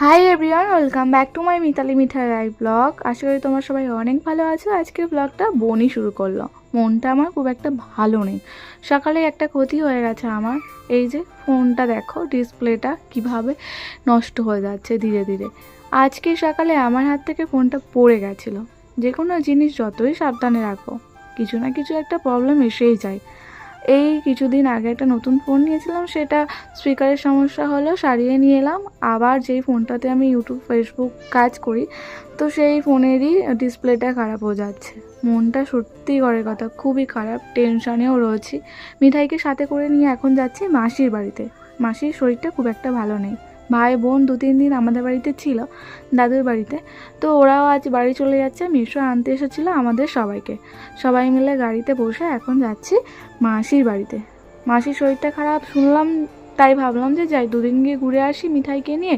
High everyone, welcome back to my Mitali Mithai Rai blog. আশা করি তোমার সবাই অনেক ভালো আছো। আজকের ব্লগটা বোনই শুরু করলো। মনটা আমার খুব একটা ভালো নেই। সকালে একটা ক্ষতি হয়ে গেছে আমার। এই যে ফোনটা দেখো, ডিসপ্লেটা কিভাবে নষ্ট হয়ে যাচ্ছে ধীরে ধীরে। আজকে সকালে আমার হাত থেকে ফোনটা পড়ে গেছিলো। যে কোনো জিনিস যতই সাবধানে রাখো, কিছু না কিছু একটা প্রবলেম এসেই যায়। এই কিছুদিন আগে একটা নতুন ফোন নিয়েছিলাম, সেটা স্পিকারের সমস্যা হলো, সারিয়ে নিয়ে এলাম। আবার যেই ফোনটাতে আমি ইউটিউব ফেসবুক কাজ করি, তো সেই ফোনেরই ডিসপ্লেটা খারাপ হয়ে যাচ্ছে। মনটা সত্যি করে কথা খুবই খারাপ, টেনশানেও রয়েছি। মিঠাইকে সাথে করে নিয়ে এখন যাচ্ছি মাসির বাড়িতে। মাসির শরীরটা খুব একটা ভালো নেই। ভাই বোন 2-3 দিন আমাদের বাড়িতে ছিল, দাদুর বাড়িতে। তো ওরাও আজ বাড়ি চলে যাচ্ছে। মিশো আনতে এসেছিলো আমাদের সবাইকে। সবাই মিলে গাড়িতে বসে এখন যাচ্ছি মাসির বাড়িতে। মাসির শরীরটা খারাপ শুনলাম, তাই ভাবলাম যে যাই, 2 দিন গিয়ে ঘুরে আসি মিঠাইকে নিয়ে।